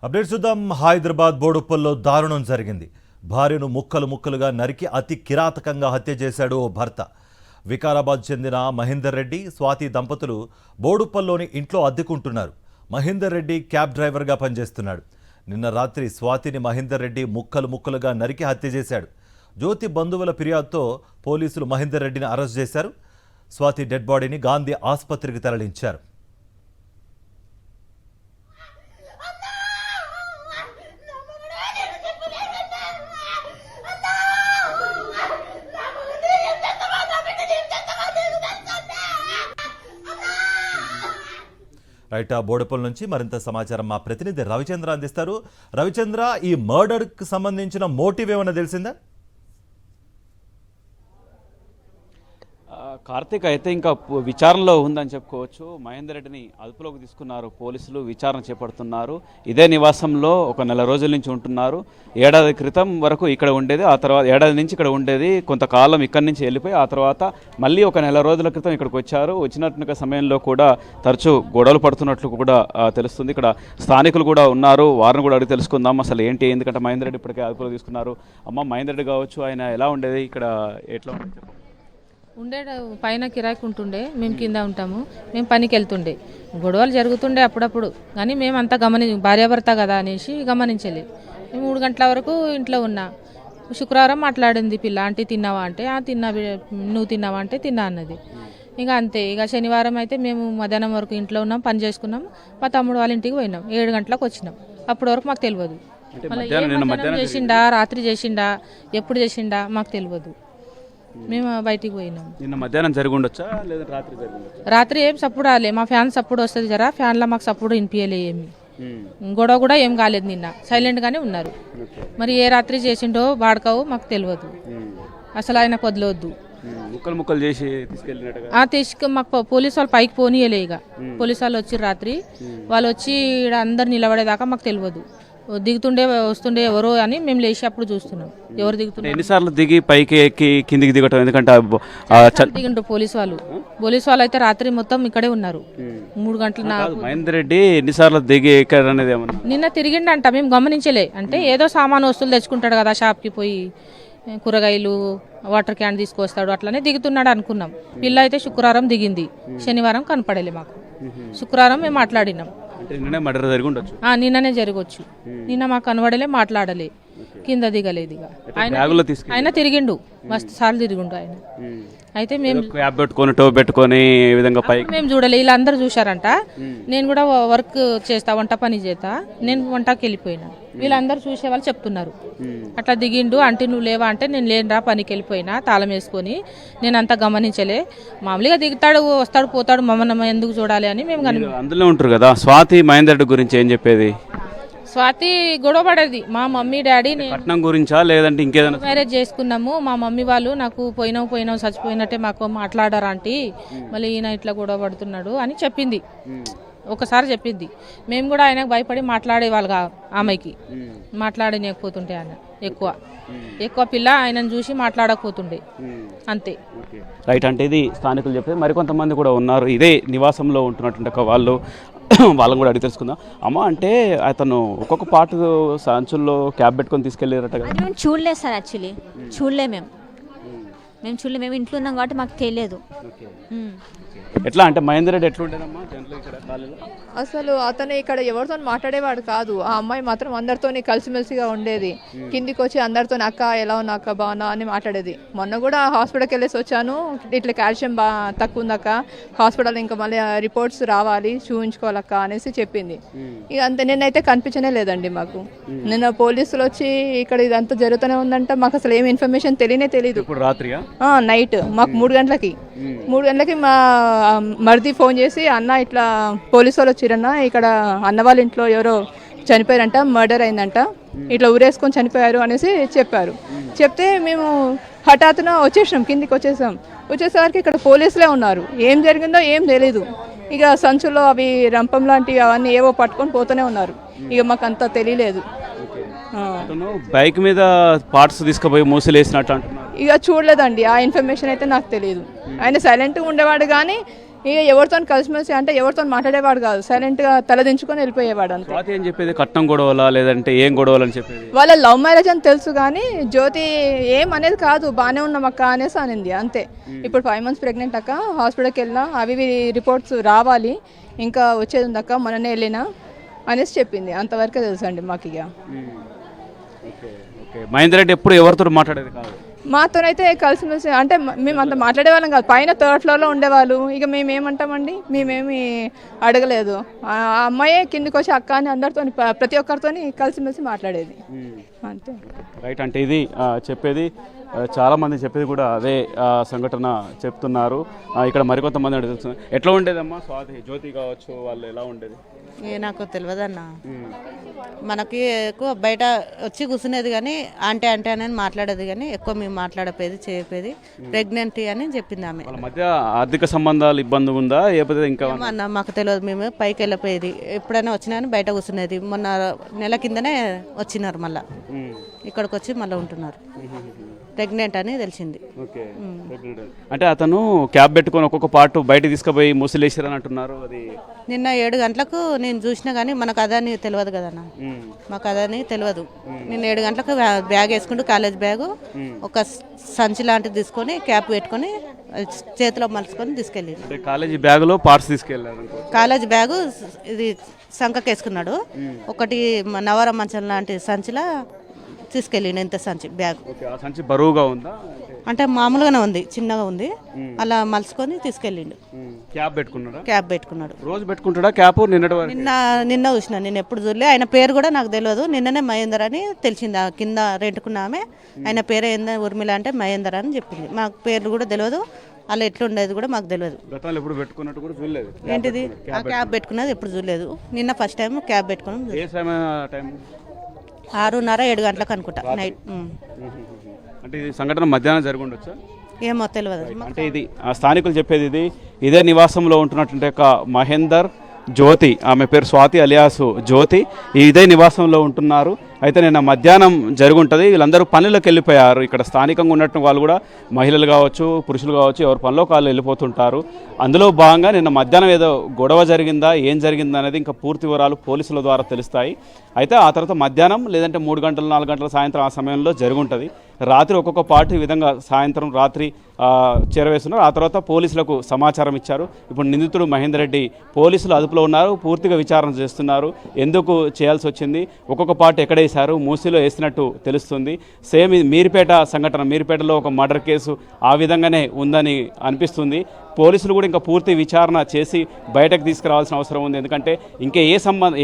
Update చూద్దాం. హైదరాబాద్ బోడుప్పల్లో దారుణం జరిగింది. భార్యను ముక్కలు ముక్కలుగా నరికి అతి కిరాతకంగా హత్య చేశాడు ఓ భర్త. వికారాబాద్ చెందిన మహేందర్ రెడ్డి, స్వాతి దంపతులు బోడుప్పల్లోని ఇంట్లో అద్దెకుంటున్నారు. మహేందర్ రెడ్డి క్యాబ్ డ్రైవర్గా పనిచేస్తున్నాడు. నిన్న రాత్రి స్వాతిని మహేందర్ రెడ్డి ముక్కలు ముక్కలుగా నరికి హత్య చేశాడు. జ్యోతి బంధువుల ఫిర్యాదుతో పోలీసులు మహేందర్ రెడ్డిని అరెస్ట్ చేశారు. స్వాతి డెడ్ బాడీని గాంధీ ఆసుపత్రికి తరలించారు. రైట్, బోడుప్పల్ నుంచి మరింత సమాచారం మా ప్రతినిధి రవిచంద్ర అందిస్తారు. రవిచంద్ర, ఈ మర్డర్కి సంబంధించిన మోటివ్ ఏమైనా తెలిసిందా? కార్తీక్ అయితే ఇంకా విచారణలో ఉందని చెప్పుకోవచ్చు. మహేందర్ రెడ్డిని అదుపులోకి తీసుకున్నారు పోలీసులు, విచారణ చేపడుతున్నారు. ఇదే నివాసంలో ఒక నెల రోజుల నుంచి ఉంటున్నారు. ఏడాది క్రితం వరకు ఇక్కడ ఉండేది, ఆ తర్వాత ఏడాది నుంచి ఇక్కడ ఉండేది, కొంతకాలం ఇక్కడి నుంచి వెళ్ళిపోయి ఆ తర్వాత మళ్ళీ ఒక నెల రోజుల క్రితం ఇక్కడికి వచ్చారు. వచ్చినట్టు సమయంలో కూడా తరచూ గొడవలు పడుతున్నట్లు కూడా తెలుస్తుంది. ఇక్కడ స్థానికులు కూడా ఉన్నారు, వారిని కూడా అడిగి తెలుసుకుందాం అసలు ఏంటి. ఎందుకంటే మహేందర్ రెడ్డి ఇప్పటికే అదుపులోకి తీసుకున్నారు. అమ్మ, మహేందర్ రెడ్డి కావచ్చు, ఆయన ఎలా ఉండేది ఇక్కడ, ఎట్లా ఉండే పైన కిరాయికి ఉంటుండే, మేము కింద ఉంటాము. మేము పనికి వెళ్తుండే, గొడవలు జరుగుతుండే అప్పుడప్పుడు, కానీ మేము అంతా భార్యాభర్త కదా అనేసి గమనించలే. మేము 3 గంటల వరకు ఇంట్లో ఉన్నా. శుక్రవారం మాట్లాడింది పిల్ల, ఆంటీ తిన్నావా అంటే తిన్నా, నువ్వు తిన్నావా అంటే తిన్నా అన్నది. ఇక అంతే. ఇక శనివారం అయితే మేము మధ్యాహ్నం వరకు ఇంట్లో ఉన్నాం, పని చేసుకున్నాం. మా తమ్ముడు వాళ్ళ ఇంటికి పోయినాం, 7 గంటలకు వచ్చినాం. అప్పటి వరకు మాకు తెలియదు. మళ్ళీ చేసిండా, రాత్రి చేసిండా, ఎప్పుడు చేసిండా మాకు తెలియదు. మేము బయటికి పోయినాం. నిన్న మధ్యాహ్నం జరిగి ఉండొచ్చా లేదా రాత్రి జరిగి ఉండొచ్చా? రాత్రి ఏం సప్పుడు రాలే, మా ఫ్యాన్ సప్పుడు వస్తుంది జరా, ఫ్యాన్లో మాకు సప్పుడు వినిపించలే. ఏమి గొడవ కూడా ఏం కాలేదు. నిన్న సైలెంట్గానే ఉన్నారు. మరి ఏ రాత్రి చేసిండో బాడకావు మాకు తెలియదు. అసలు ఆయన వదిలవద్దు. ముక్కలు ముక్కలు చేసి తీసుకెళ్ళినట్టుగా మాకు పోలీసు వాళ్ళు పైకి పోనీయలే. ఇక పోలీసు వాళ్ళు వచ్చి రాత్రి వాళ్ళు వచ్చి ఇక్కడ అందరు నిలబడేదాకా మాకు తెలియదు. దిగుతుండే వస్తుండే ఎవరో అని మేము లేచి అప్పుడు చూస్తున్నాం ఎవరు దిగుతుండే. ఎన్నిసార్లు దిగి పైకి ఎక్కి కిందికి దిగటం? ఎందుకంటే దిగిండ్రు పోలీసు వాళ్ళు అయితే రాత్రి మొత్తం ఇక్కడే ఉన్నారు. 3 గంటల. మహేందర్ రెడ్డి ఎన్నిసార్లు దిగి ఎక్కారు అనేది ఏమన్నా? నిన్న తిరిగిండంట, మేము గమనించలే. అంటే ఏదో సామాను వస్తువులు తెచ్చుకుంటాడు కదా, షాప్కి పోయి కూరగాయలు, వాటర్ క్యాన్ తీసుకొస్తాడు, అట్లనే దిగుతున్నాడు అనుకున్నాం. పిల్ల అయితే శుక్రవారం దిగింది, శనివారం కనపడలే మాకు. శుక్రవారం మేము మాట్లాడినాం. నిన్ననే జరగవచ్చు. నిన్న మాకు కనబడలే, మాట్లాడలే, కింద దిగలేదు. ఇక ఆయన తిరిగిండు, మస్తు సార్లు తిరిగిండు ఆయన. అయితే మేము మేము చూడలే, వీళ్ళందరూ చూశారంట. నేను కూడా వర్క్ చేస్తా, వంట పని చేస్తా, నేను వంటకి వెళ్ళిపోయినా. వీళ్ళందరూ చూసే వాళ్ళు చెప్తున్నారు అట్లా దిగిండు. అంటే నువ్వు లేవా అంటే నేను లేనురా, పనికి వెళ్ళిపోయినా, తాళం వేసుకొని. నేను అంతా గమనించలే. మామూలుగా దిగుతాడు, వస్తాడు, పోతాడు, మమ్మల్ని ఎందుకు చూడాలి అని మేము అందులో ఉంటారు కదా. స్వాతి మహేందర్ రెడ్డి గురించి ఏం చెప్పేది? స్వాతి గొడవ పడేది. మా మమ్మీ డాడీ పట్నం గురించా లేదంటే ఇంకేదైనా? మ్యారేజ్ చేసుకున్నాము. మా మమ్మీ వాళ్ళు నాకు పోయినావు చచ్చిపోయినట్టే మాకు మాట్లాడారు ఆంటీ, మళ్ళీ ఈయన ఇట్లా గొడవ పడుతున్నాడు అని చెప్పింది. ఒకసారి చెప్పింది. మేము కూడా ఆయనకు భయపడి మాట్లాడేవాళ్ళుగా, ఆమెకి మాట్లాడలేకపోతుంటే ఆయన ఎక్కువ పిల్ల ఆయనను చూసి మాట్లాడకపోతుండే, అంతే. రైట్, అంటే ఇది స్థానికులు చెప్పేది. మరికొంతమంది కూడా ఉన్నారు ఇదే నివాసంలో ఉంటున్నటువంటి వాళ్ళు, వాళ్ళని కూడా అడిగి తెలుసుకుందాం. అమ్మ, అంటే అతను ఒక్కొక్క పార్ట్ సంచుల్లో క్యాబ్ పెట్టుకొని తీసుకెళ్ళారట కదా? మేము చూడలేదు సార్, యాక్చువల్లీ చూడలే. మేము చూడలేదు, మేము ఇంట్లో ఉన్నాం కాబట్టి మాకు తెలియదు. ఎట్లా అంటే మహేందర్ రెడ్డి ఎట్లా ఉండేదమ్మా ఇక్కడ కాలేజీలో? అసలు అతను ఇక్కడ ఎవరితో మాట్లాడేవాడు కాదు. ఆ అమ్మాయి మాత్రం అందరితో కలిసిమెలిసిగా ఉండేది. కిందికి వచ్చి అందరితో అక్క ఎలా ఉన్నా, అక్క బాగున్నా అని మాట్లాడేది. మొన్న కూడా హాస్పిటల్కి వెళ్ళేసి వచ్చాను, ఇట్లా కాల్షియం తక్కువ ఉందక్క, హాస్పిటల్ ఇంకా మళ్ళీ రిపోర్ట్స్ రావాలి, చూపించుకోవాలక్క అనేసి చెప్పింది. ఇక అంతే. నిన్నైతే కనిపించనే లేదండి మాకు. నిన్న పోలీసులు వచ్చి ఇక్కడ ఇదంతా జరుగుతూనే ఉందంట. మాకు అసలు ఏమి ఇన్ఫర్మేషన్ తెలియదు. నైట్ మాకు 3 గంటలకి మా మరిది ఫోన్ చేసి, అన్న ఇట్లా పోలీసు వాళ్ళు వచ్చిరన్న, ఇక్కడ అన్న వాళ్ళ ఇంట్లో ఎవరో చనిపోయారంట, మర్డర్ అయిందంట, ఇట్లా ఊరేసుకొని చనిపోయారు అనేసి చెప్పారు. చెప్తే మేము హఠాత్తున వచ్చేసాం, కిందికి వచ్చేసరికి ఇక్కడ పోలీసులే ఉన్నారు. ఏం జరిగిందో ఏం తెలీదు. ఇక సంచుల్లో అవి రంపం లాంటివి అవన్నీ ఏవో పట్టుకొని పోతూనే ఉన్నారు. ఇక మాకు అంతా తెలియలేదు. బైక్ మీద పార్ట్స్ తీసుకుపోయి మూసిలేసినట్టు అంటున్నారు. ఇక చూడలేదండి, ఆ ఇన్ఫర్మేషన్ అయితే నాకు తెలియదు. ఆయన సైలెంట్గా ఉండేవాడు, కానీ ఇక ఎవరితో కలిసిమెలిసి అంటే ఎవరితో మాట్లాడేవాడు కాదు, సైలెంట్గా తలదించుకొని వెళ్ళిపోయేవాడు అంతే. స్వాతి ఏం చెప్పేది, కట్నం గొడవలా లేదంటే ఏం గొడవలు అని చెప్పేది? వాళ్ళ లవ్ మ్యారేజ్ అని తెలుసు కానీ జ్యోతి ఏం అనేది కాదు, బాగానే ఉన్నాం అక్క అనేసి అనింది అంతే. ఇప్పుడు 5 months ప్రెగ్నెంట్ అక్క, హాస్పిటల్కి వెళ్ళినా అవి రిపోర్ట్స్ రావాలి, ఇంకా వచ్చేది ఉంది అక్క, మొన్ననే వెళ్ళినా అనేసి చెప్పింది. అంతవరకే తెలుసు అండి మాకు. ఇక ఓకే, మహేందర్ రెడ్డి ఎప్పుడు ఎవరితో మాట్లాడేది కాదు? మాతోనైతే కలిసిమెలిసి అంటే మేము అంత మాట్లాడేవాళ్ళం కాదు, పైన 3rd floorలో ఉండేవాళ్ళు. ఇక మేమేమంటామండి, మేమేమి అడగలేదు. ఆ అమ్మాయే కిందికి వచ్చి అక్క అని అందరితో ప్రతి ఒక్కరితో కలిసిమెలిసి మాట్లాడేది అంతే. రైట్, అంటే ఇది చెప్పేది. చాలామంది చెప్పేది కూడా అదే సంఘటన చెప్తున్నారు. ఇక్కడ మరికొంతమంది అడుగుతున్నారు. ఎట్లా ఉండేదమ్మా స్వాతి, జ్యోతి కావచ్చు, వాళ్ళు ఎలా ఉండేది? నాకు తెలియదన్న, మనకి ఎక్కువ బయట వచ్చి కూర్చునేది కానీ అంటే అని మాట్లాడేది కానీ ఎక్కువ మేము మాట్లాడపోయేది చెప్పేది. ప్రెగ్నెంట్ అని చెప్పింది ఆమె. వాళ్ళ మధ్య ఆర్థిక సంబంధాలు ఇబ్బంది ఉందా లేకపోతే ఇంకా? అన్న మాకు తెలియదు, మేము పైకి వెళ్ళిపోయేది. ఎప్పుడైనా వచ్చినా కానీ బయట కూర్చునేది. మొన్న నెల కిందనే వచ్చినారు, మళ్ళీ ఇక్కడికి వచ్చి మళ్ళీ ఉంటున్నారు. ప్రెగ్నెంట్ అని తెలిసింది. ఓకే, అంటే అతను క్యాబ్ పెట్టుకొని ఒక్కొక్క పార్ట్ బయట తీసుకుపోయి మూసిలేసారని అంటున్నారు. అది నిన్న 7 గంటలకు నేను చూసినా కానీ మనకు అదని తెలియదు కదన్న, మాకు అదని తెలియదు. నేను 7 గంటలకు బ్యాగ్ వేసుకుంటూ కాలేజ్ బ్యాగు ఒక సంచి లాంటిది తీసుకొని క్యాప్ పెట్టుకొని చేతిలో మలుచుకొని తీసుకెళ్ళి కాలేజీ బ్యాగులో పార్ట్స్ తీసుకెళ్ళారు. కాలేజ్ బ్యాగు ఇది సంకకి వేసుకున్నాడు, ఒకటి నవరం మంచం లాంటి సంచిలా తీసుకెళ్ళిండు. ఎంత సంచి బ్యాగ్? ఆ సంచి బరువుగా ఉందా? అంటే మామూలుగానే ఉంది, చిన్నగా ఉంది. అలా మలుచుకొని తీసుకెళ్ళిండు. క్యాప్ పెట్టుకున్నాడా? క్యాప్ పెట్టుకున్నాడు. రోజు పెట్టుకుంటాడా క్యాప్? నిన్న చూసిన, నేను ఎప్పుడు చూడలే. ఆయన పేరు కూడా నాకు తెలియదు. నిన్ననే మహేందర్ అని తెలిసింది. ఆ కింద రెంట్కున్న ఆమె ఆయన పేరు ఏందా ఉర్మిళ అంటే మహేందర్ అని చెప్పింది. మాకు పేర్లు కూడా తెలియదు, అలా ఎట్లుండేది కూడా మాకు తెలియదు. ఎప్పుడు పెట్టుకున్నట్టు కూడా చూడలేదు. ఏంటిది ఆ క్యాప్ పెట్టుకున్నది ఎప్పుడు చూడలేదు. నిన్న ఫస్ట్ టైం క్యాప్ పెట్టుకున్నాం. 6:30 7 గంటలకు అనుకుంటా నైట్. అంటే ఇది సంఘటన మధ్యాహ్నం జరిగి ఉండొచ్చా? ఏమో తెలియదు. అంటే ఇది స్థానికులు చెప్పేది ఇదే నివాసంలో ఉంటున్నటువంటి ఒక మహేందర్, జ్యోతి, ఆమె పేరు స్వాతి అలియాసు జ్యోతి, ఇదే నివాసంలో ఉంటున్నారు. అయితే నిన్న మధ్యాహ్నం జరుగుంటుంది. వీళ్ళందరూ పనులకు వెళ్ళిపోయారు. ఇక్కడ స్థానికంగా ఉన్నట్టు వాళ్ళు కూడా మహిళలు కావచ్చు, పురుషులు కావచ్చు, ఎవరు పనిలో వాళ్ళు వెళ్ళిపోతుంటారు. అందులో భాగంగా నిన్న మధ్యాహ్నం ఏదో గొడవ జరిగిందా, ఏం జరిగిందా అనేది ఇంకా పూర్తి వివరాలు పోలీసుల ద్వారా తెలుస్తాయి. అయితే ఆ తర్వాత మధ్యాహ్నం లేదంటే 3 గంటలు 4 గంటల సాయంత్రం ఆ సమయంలో జరుగుంటుంది. రాత్రి ఒక్కొక్క పార్టీ ఈ విధంగా సాయంత్రం రాత్రి చేరవేస్తున్నారు. ఆ తర్వాత పోలీసులకు సమాచారం ఇచ్చారు. ఇప్పుడు నిందితుడు మహేందర్ రెడ్డి పోలీసులు అదుపులో ఉన్నారు, పూర్తిగా విచారణ చేస్తున్నారు. ఎందుకు చేయాల్సి వచ్చింది, ఒక్కొక్క పార్టీ ఎక్కడ వేశారు, మూసీలో వేసినట్టు తెలుస్తుంది. సేమ్ మీర్పేట సంఘటన, మీర్పేటలో ఒక మర్డర్ కేసు ఆ విధంగానే ఉందని అనిపిస్తుంది. పోలీసులు కూడా ఇంకా పూర్తి విచారణ చేసి బయటకు తీసుకురావాల్సిన అవసరం ఉంది. ఎందుకంటే ఇంకా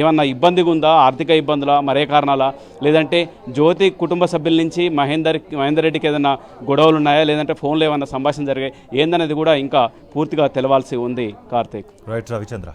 ఏమన్నా ఇబ్బందిగా ఉందా, ఆర్థిక ఇబ్బందులా, మరే కారణాలా, లేదంటే జ్యోతి కుటుంబ సభ్యుల నుంచి మహేందర్ రెడ్డికి ఏదైనా గొడవలు ఉన్నాయా, లేదంటే ఫోన్లో ఏమన్నా సంభాషణ జరిగాయి ఏందనేది కూడా ఇంకా పూర్తిగా తెలవాల్సి ఉంది. కార్తీక్. రైట్ రవిచంద్ర.